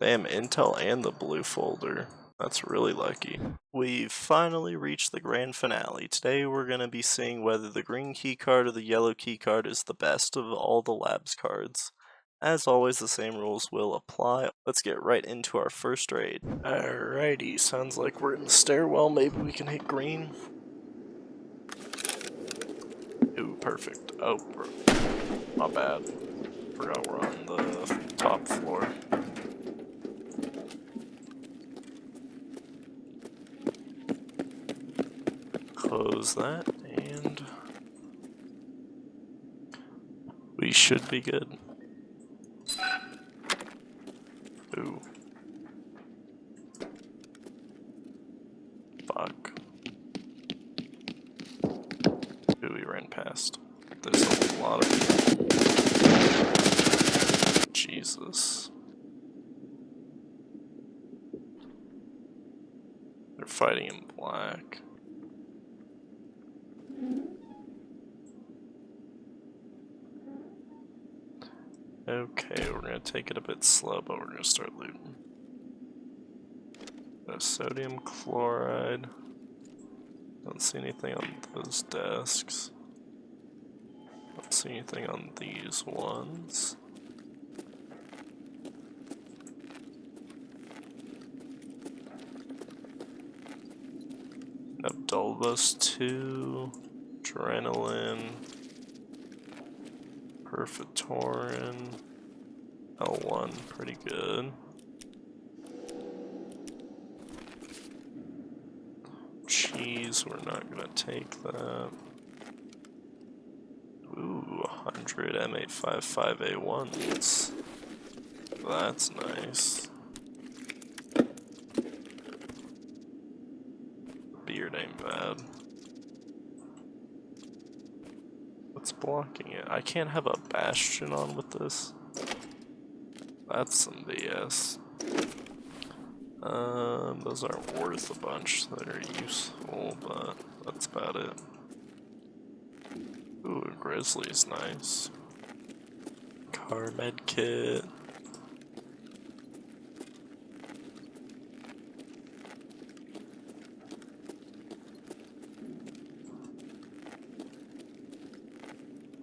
Damn, Intel and the blue folder. That's really lucky. We've finally reached the grand finale. Today we're going to be seeing whether the green keycard or the yellow keycard is the best of all the labs cards. As always, the same rules will apply. Let's get right into our first raid. Alrighty, sounds like we're in the stairwell. Maybe we can hit green. Ooh, perfect. Oh, my bad. Forgot we're on the top floor. Close that, and we should be good. Ooh. Fuck. Ooh, we ran past. There's a lot of people. Jesus. They're fighting in black. Okay, we're gonna take it a bit slow, but we're gonna start looting. Sodium chloride. Don't see anything on those desks. Don't see anything on these ones. Abdulbus 2, adrenaline, perfitorin, L1, pretty good. Cheese, we're not gonna take that. Ooh, 100 M855A1s. That's nice. Beard ain't bad. What's blocking it? I can't have a bastion on with this. That's some BS. Those aren't worth a bunch. They're useful, but that's about it. Ooh, a grizzly's nice. Car med kit.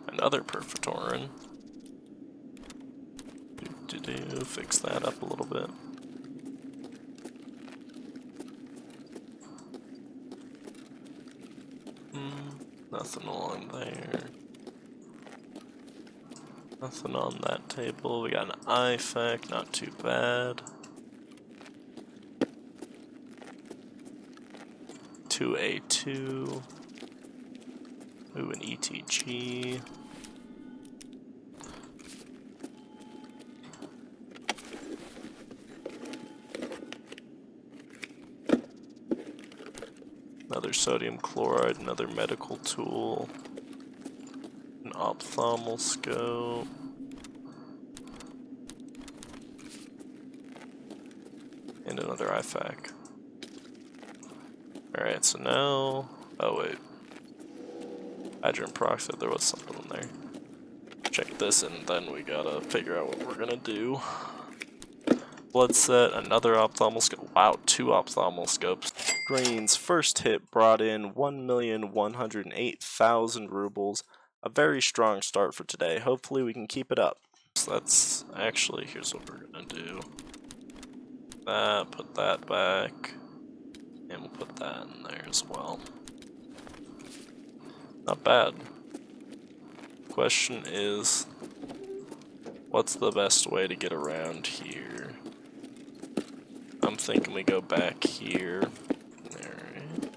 Another perfitorin. Fix that up a little bit. Nothing along there. Nothing on that table. We got an IFAC, not too bad. 2A2. Ooh, an ETG. Another sodium chloride, another medical tool, an ophthalmoscope, and another IFAC. Alright, so now... oh wait. Hydrogen peroxide, there was something in there. Check this and then we gotta figure out what we're gonna do. Blood set, another ophthalmoscope. Wow, 2 ophthalmoscopes. Green's first hit brought in 1,108,000 rubles. A very strong start for today. Hopefully we can keep it up. So that's actually, here's what we're gonna do. That, put that back, and we'll put that in there as well. Not bad. Question is, what's the best way to get around here? I'm thinking we go back here. Alright.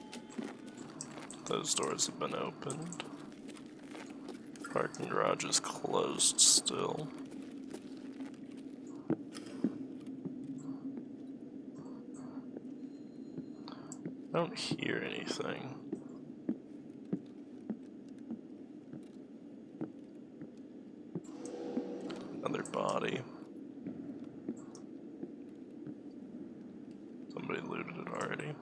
Those doors have been opened. Parking garage is closed still. I don't hear anything. Another body. Somebody looted it already.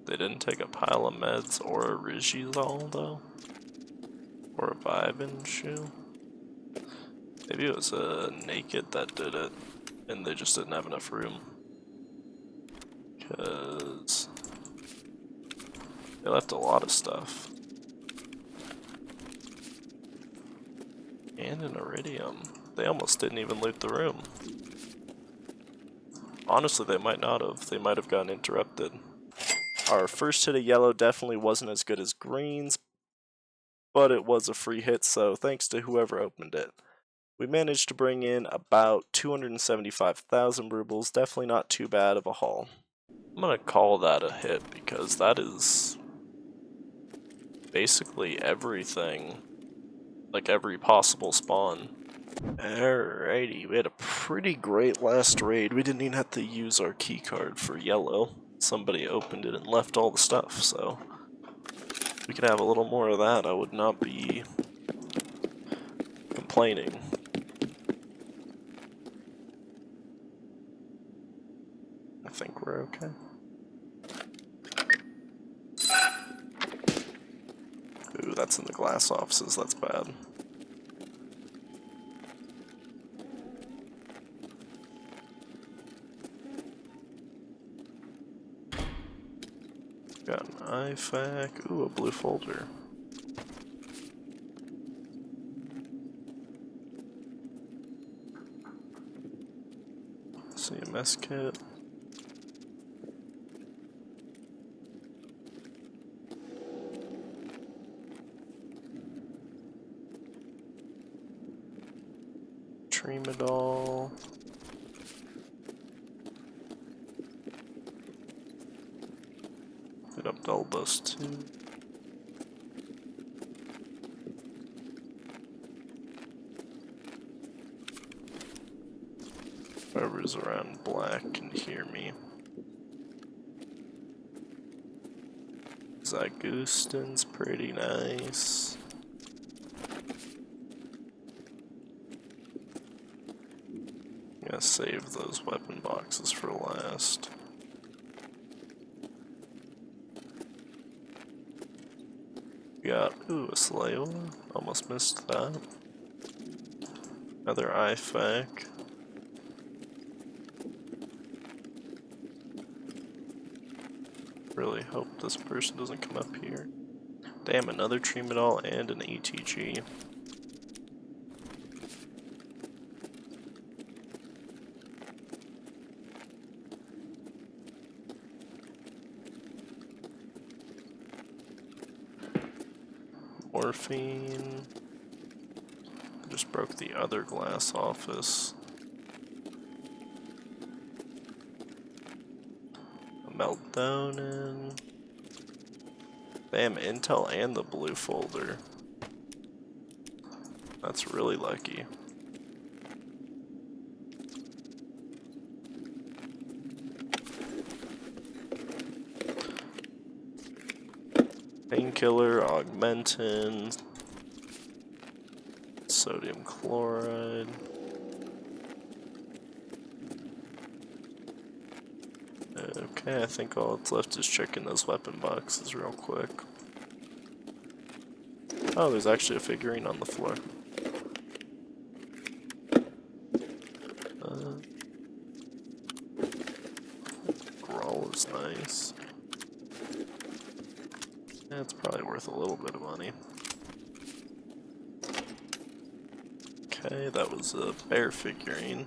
They didn't take a pile of meds or a Rizizol though? Or a Vibin shoe? Maybe it was a naked that did it, and they just didn't have enough room. Because they left a lot of stuff. And an iridium. They almost didn't even loot the room. Honestly, they might not have. They might have gotten interrupted. Our first hit of yellow definitely wasn't as good as green's, but it was a free hit, so thanks to whoever opened it. We managed to bring in about 275,000 rubles, definitely not too bad of a haul. I'm gonna call that a hit because that is basically everything, like every possible spawn. Alrighty, we had a pretty great last raid. We didn't even have to use our keycard for yellow. Somebody opened it and left all the stuff, so if we could have a little more of that, I would not be complaining. I think we're okay. Ooh, that's in the glass offices, that's bad. Got an IFAC, ooh, a blue folder. CMS kit. Tremadol. Hit up Delbus too. Whoever's around black can hear me. Zagustin's pretty nice. I'm gonna save those weapon boxes for last. We got, ooh, a Slayola. Almost missed that. Another IFAC. Really hope this person doesn't come up here. Damn, another Tremadol and an ETG. Morphine. Just broke the other glass office. A melatonin. Damn, intel and the blue folder. That's really lucky. Painkiller, augmentin, sodium chloride. Okay, I think all that's left is checking those weapon boxes real quick. Oh, there's actually a figurine on the floor. Grawl is nice. Yeah, it's probably worth a little bit of money. Okay, that was a bear figurine.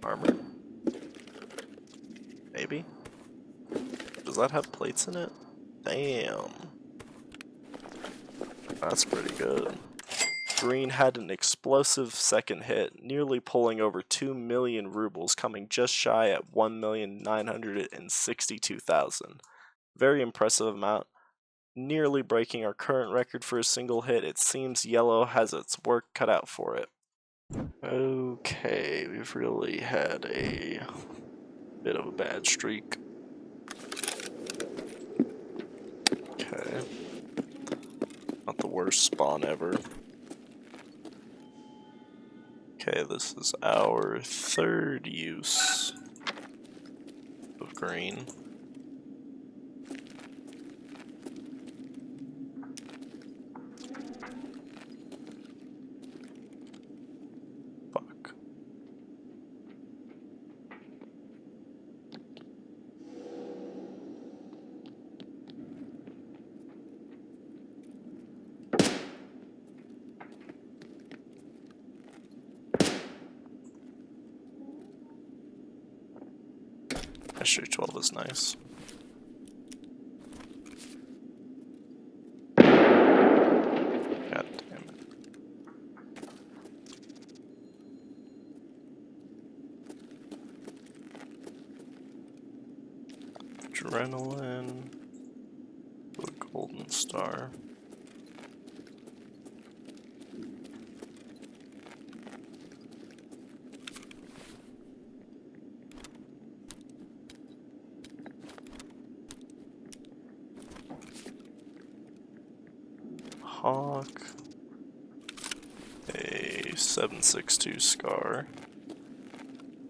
Armor? Maybe? Does that have plates in it? Damn. That's pretty good. Green had an explosive second hit, nearly pulling over 2 million rubles, coming just shy at 1,962,000. Very impressive amount, nearly breaking our current record for a single hit. It seems yellow has its work cut out for it. Okay, we've really had a bit of a bad streak. Okay. Not the worst spawn ever. Okay, this is our third use of green. Sure, 12 is nice. God damn it. Adrenaline. A golden star. Hawk. A 762 scar.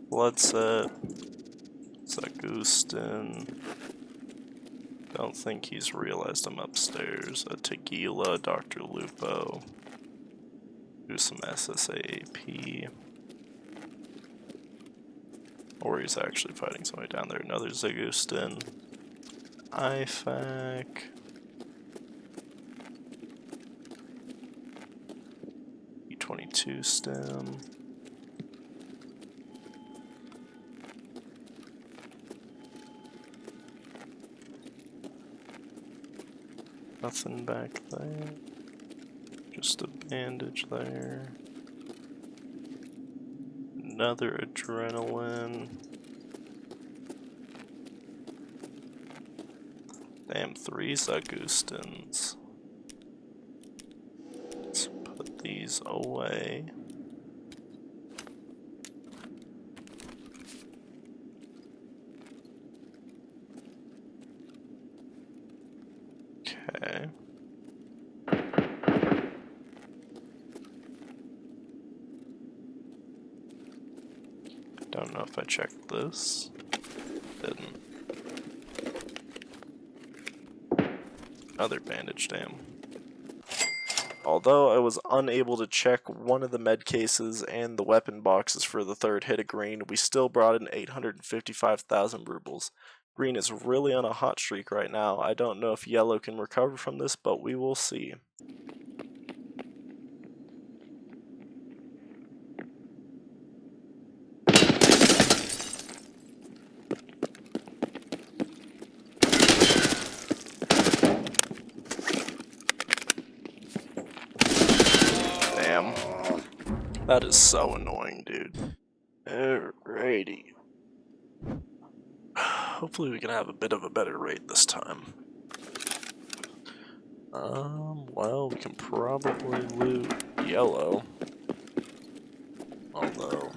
Bloodset. Zagustin. Don't think he's realized I'm upstairs. A Tequila, Dr. Lupo. Do some SSAP. Or he's actually fighting somebody down there. Another Zagustin. IFAC. E22 stem. Nothing back there. Just a bandage there. Another adrenaline. Damn, 3 Zagustins. Let's put these away. Okay. Don't know if I checked this. Didn't. Another bandage, damn. Although I was unable to check one of the med cases and the weapon boxes for the third hit of green, we still brought in 855,000 rubles. Green is really on a hot streak right now. I don't know if yellow can recover from this, but we will see. Damn. That is so annoying, dude. Alrighty. Hopefully we can have a bit of a better rate this time. Well, we can probably loot yellow. Although,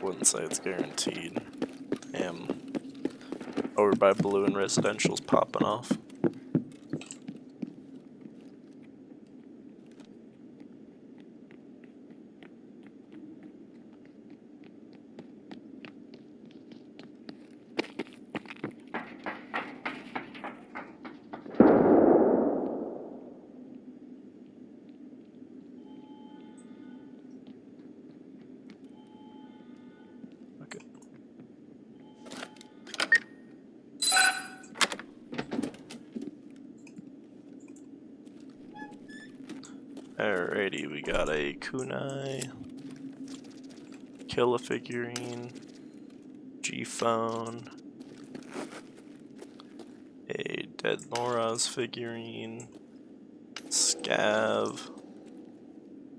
wouldn't say it's guaranteed. Damn. Over by blue and residential's popping off. Alrighty, we got a kunai, kill a figurine, G-phone, a dead Noraz figurine, scav,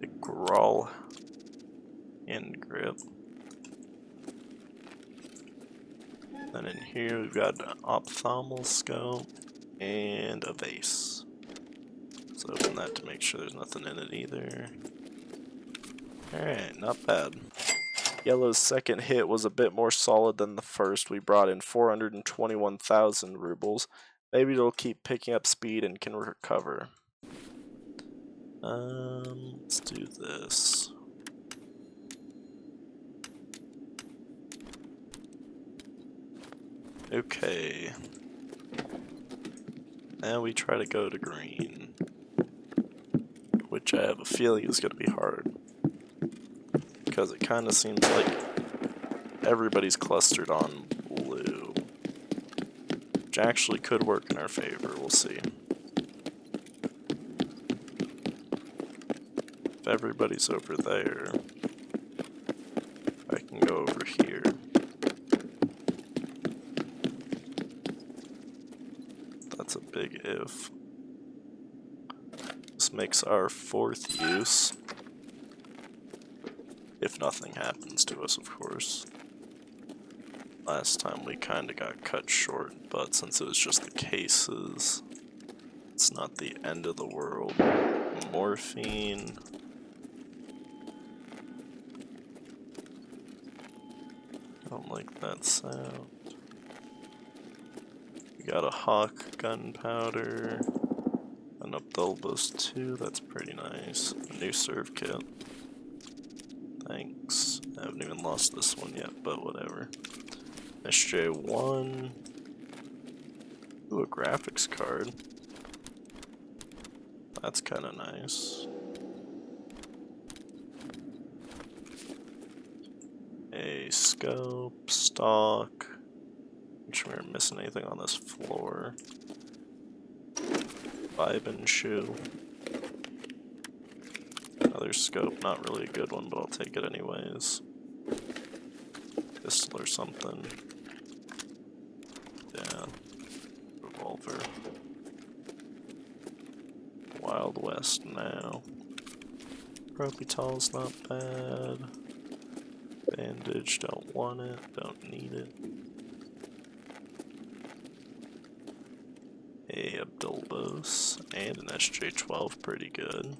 a Grawl, and grip. Then in here we've got an ophthalmal scope and a vase. Let's open that to make sure there's nothing in it either. Alright, not bad. Yellow's second hit was a bit more solid than the first. We brought in 421,000 rubles. Maybe it'll keep picking up speed and can recover. Let's do this. Okay. Now we try to go to green, which I have a feeling is going to be hard, because it kind of seems like everybody's clustered on blue, which actually could work in our favor. We'll see. If everybody's over there, I can go over here. That's a big if. This makes our 4th use. If nothing happens to us, of course. Last time we kinda got cut short, but since it was just the cases, it's not the end of the world. Morphine. Don't like that sound. We got a Hawk gunpowder. An Abdulbus 2, that's pretty nice. A new serve kit. Thanks. I haven't even lost this one yet, but whatever. SJ1. Ooh, a graphics card. That's kinda nice. A scope, stock. Make sure we're missing anything on this floor. Vibe shoe. Another scope, not really a good one, but I'll take it anyways. Pistol or something. Yeah. Revolver. Wild West now. Propital's not bad. Bandage, don't want it, don't need it. A Abdulbos and an SJ12, pretty good.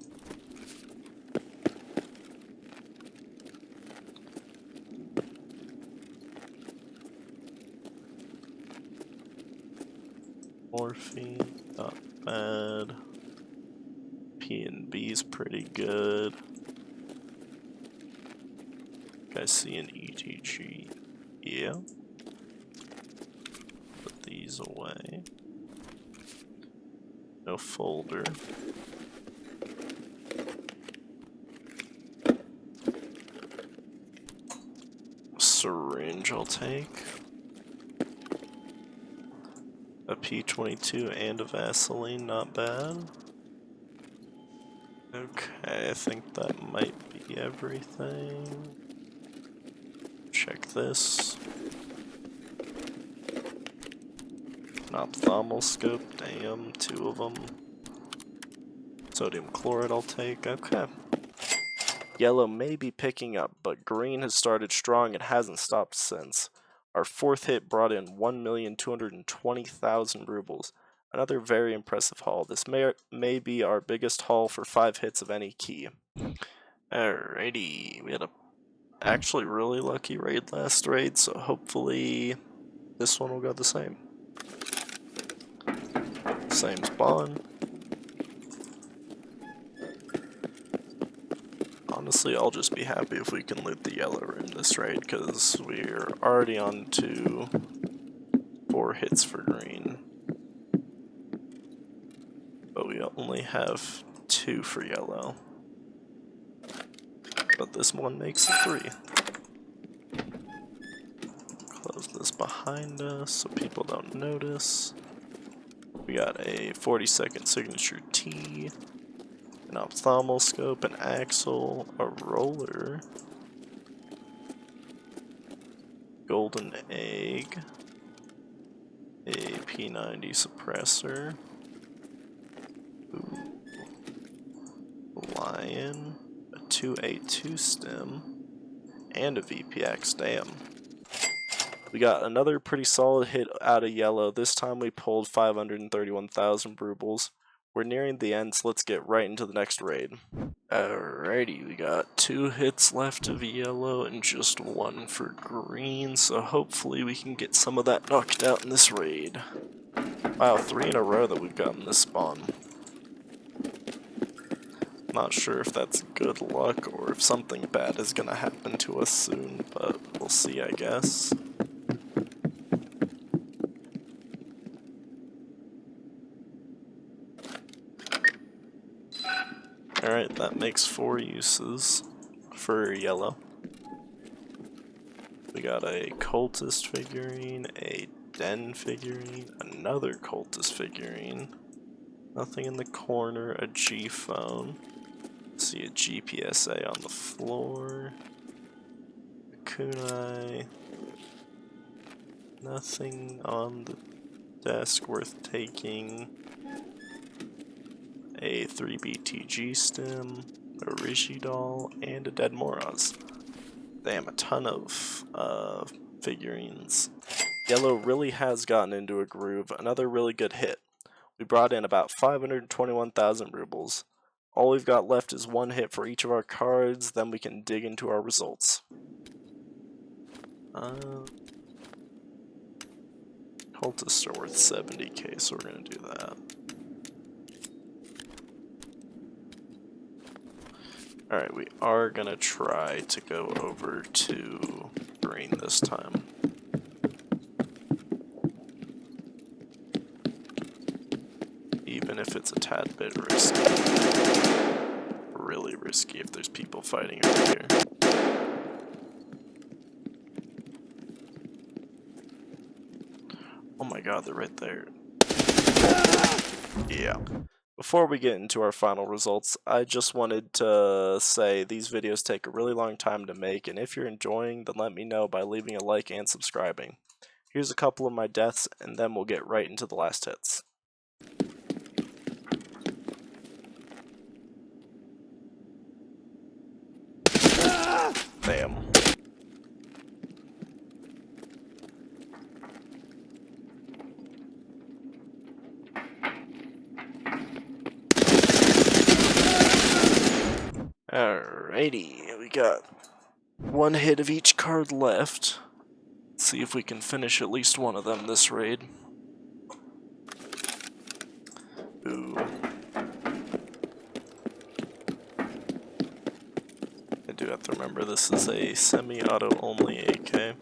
Morphine, not bad. P&B's pretty good. I see an ETG. Yeah. Put these away. No folder. Syringe I'll take. A P22 and a Vaseline, not bad. Okay, I think that might be everything. Check this. An ophthalmoscope scope, damn, 2 of them. Sodium chloride I'll take, okay. Yellow may be picking up, but green has started strong and hasn't stopped since. Our 4th hit brought in 1,220,000 rubles. Another very impressive haul. This may be our biggest haul for 5 hits of any key. Alrighty, we had a actually really lucky raid last raid, so hopefully this one will go the same. Same spawn. Honestly, I'll just be happy if we can loot the yellow room this raid, because we're already on to 4 hits for green. But we only have 2 for yellow. But this one makes it 3. Close this behind us so people don't notice. We got a 40-second signature T, an ophthalmoscope, an axle, a roller, golden egg, a P90 suppressor, ooh, lion, a 282 stem, and a VPX, damn. We got another pretty solid hit out of yellow. This time we pulled 531,000 rubles. We're nearing the end, so let's get right into the next raid. Alrighty, we got 2 hits left of yellow and just 1 for green, so hopefully we can get some of that knocked out in this raid. Wow, 3 in a row that we've gotten this spawn. Not sure if that's good luck or if something bad is gonna happen to us soon, but we'll see, I guess. Alright, that makes 4 uses for yellow. We got a cultist figurine, a den figurine, another cultist figurine, nothing in the corner, a G phone, see a GPSA on the floor, a kunai, nothing on the desk worth taking. A 3BTG stem, a Rishi doll, and a dead Moraz. Damn, a ton of figurines. Yellow really has gotten into a groove, another really good hit. We brought in about 521,000 rubles. All we've got left is one hit for each of our cards, then we can dig into our results. Cultists are worth 70k, so we're gonna do that. Alright, we are gonna try to go over to green this time. Even if it's a tad bit risky. Really risky if there's people fighting over here. Oh my god, they're right there. Yeah. Before we get into our final results, I just wanted to say these videos take a really long time to make, and if you're enjoying, then let me know by leaving a like and subscribing. Here's a couple of my deaths, and then we'll get right into the last hits. Damn. Alrighty, we got one hit of each card left. Let's see if we can finish at least one of them this raid. Ooh. I do have to remember this is a semi-auto only AK.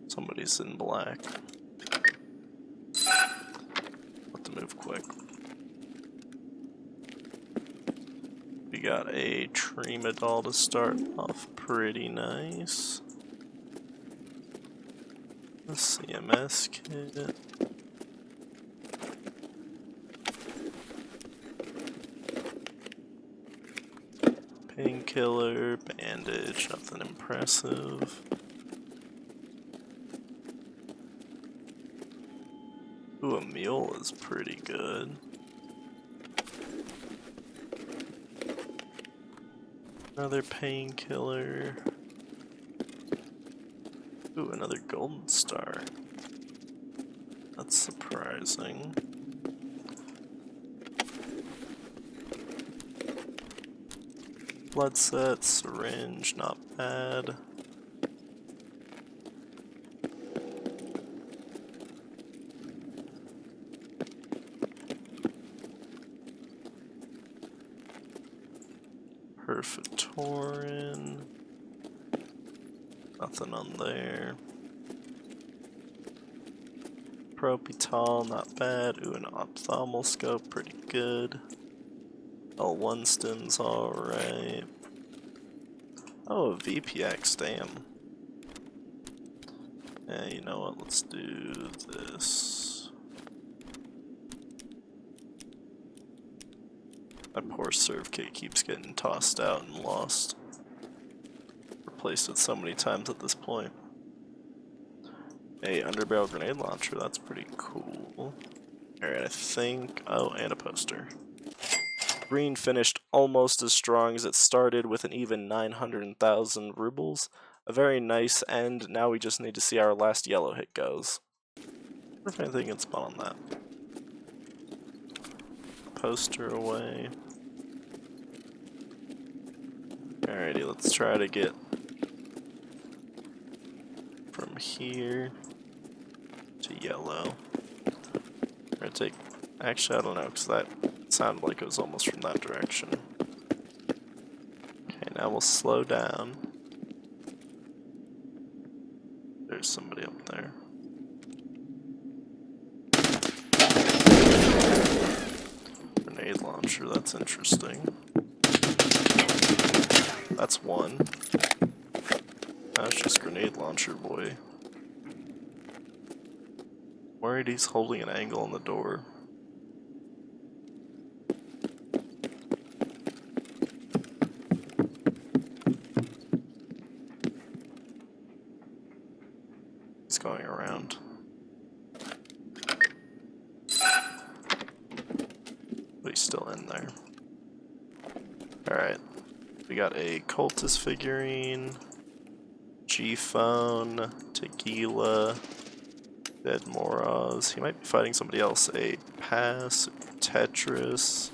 Somebody's in black. Have to move quick. We got a Trima doll to start off, pretty nice. A CMS kit. Painkiller, bandage, nothing impressive. Ooh, a mule is pretty good. Another painkiller. Ooh, another golden star. That's surprising. Blood set, syringe, not bad. Perfitorin. Nothing on there. Propital, not bad. Ooh, an ophthalmoscope, pretty good. L1 stim's alright. Oh, a VPX, damn. Yeah, you know what, let's do this. My poor serve kit keeps getting tossed out and lost. Replaced it so many times at this point. A underbarrel grenade launcher, that's pretty cool. Alright, I think... oh, and a poster. Green finished almost as strong as it started with an even 900,000 rubles. A very nice end. Now we just need to see how our last yellow hit goes. I wonder if anything can spawn on that. Poster away. Alrighty, let's try to get from here to yellow. We're gonna take... actually, I don't know, because that sounded like it was almost from that direction. Okay, now we'll slow down. There's somebody up there. Grenade launcher, that's interesting. That's one. That's just grenade launcher, boy. Worried he's holding an angle on the door. going around. But he's still in there. Alright. We got a cultist figurine, G-Phone, Tequila, Dead Moraz. He might be fighting somebody else. A Pass, Tetris,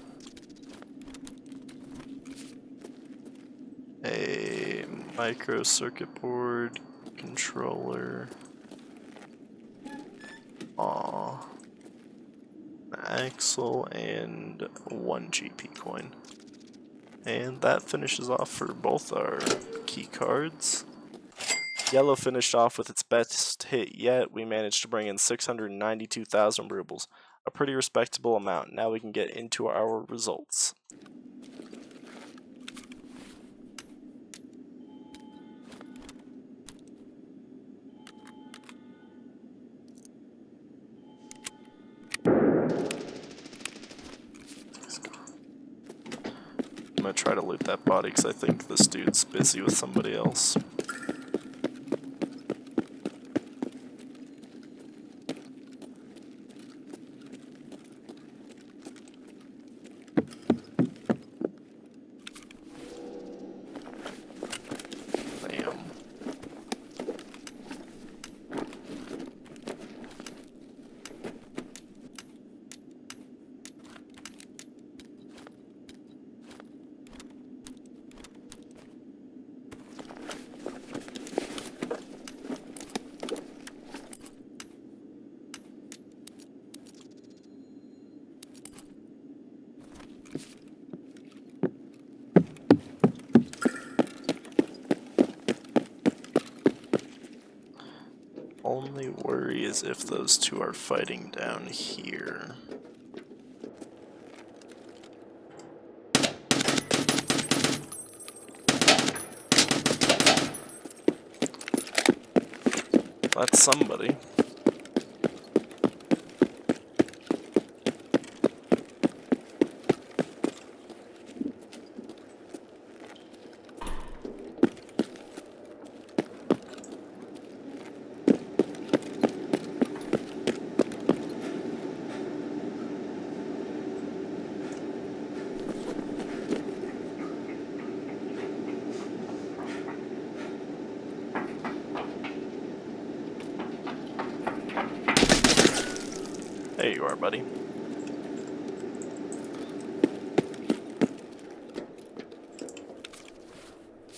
a micro circuit board controller. Aww. An axle and 1 GP coin. And that finishes off for both our key cards. Yellow finished off with its best hit yet. We managed to bring in 692,000 rubles, a pretty respectable amount. Now we can get into our results. I'm gonna try to loot that body because I think this dude's busy with somebody else. Damn. Only worry is if those two are fighting down here. That's somebody. There you are, buddy.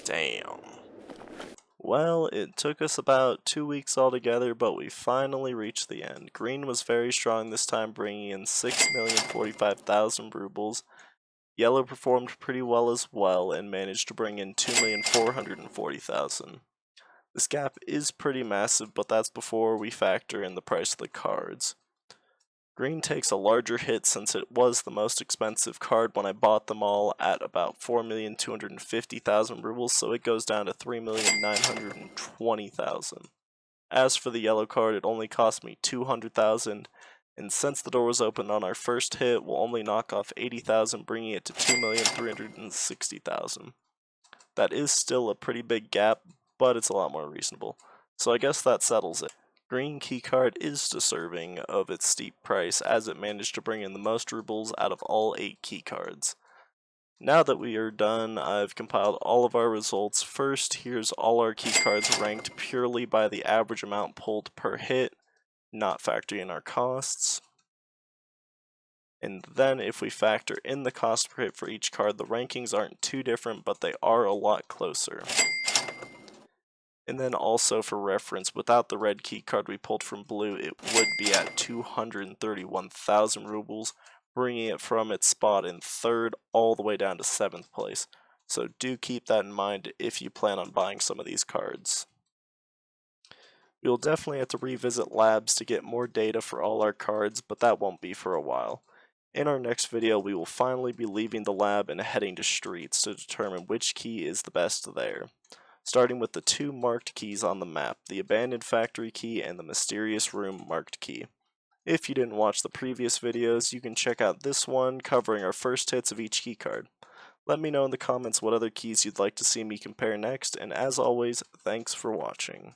Damn. Well, it took us about 2 weeks altogether, but we finally reached the end. Green was very strong this time, bringing in 6,045,000 rubles. Yellow performed pretty well as well and managed to bring in 2,440,000. This gap is pretty massive, but that's before we factor in the price of the cards. Green takes a larger hit since it was the most expensive card when I bought them all at about 4,250,000 rubles, so it goes down to 3,920,000. As for the yellow card, it only cost me 200,000, and since the door was open on our first hit, we'll only knock off 80,000, bringing it to 2,360,000. That is still a pretty big gap, but it's a lot more reasonable. So I guess that settles it. Green Keycard is deserving of its steep price as it managed to bring in the most rubles out of all 8 keycards. Now that we are done, I've compiled all of our results. First, here's all our keycards ranked purely by the average amount pulled per hit, not factoring in our costs. And then if we factor in the cost per hit for each card, the rankings aren't too different, but they are a lot closer. And then also for reference, without the red key card we pulled from blue, it would be at 231,000 rubles, bringing it from its spot in 3rd all the way down to 7th place. So do keep that in mind if you plan on buying some of these cards. We'll definitely have to revisit labs to get more data for all our cards, but that won't be for a while. In our next video, we will finally be leaving the lab and heading to streets to determine which key is the best there. Starting with the 2 marked keys on the map, the abandoned factory key and the mysterious room marked key. If you didn't watch the previous videos, you can check out this one covering our first hits of each keycard. Let me know in the comments what other keys you'd like to see me compare next, and as always, thanks for watching.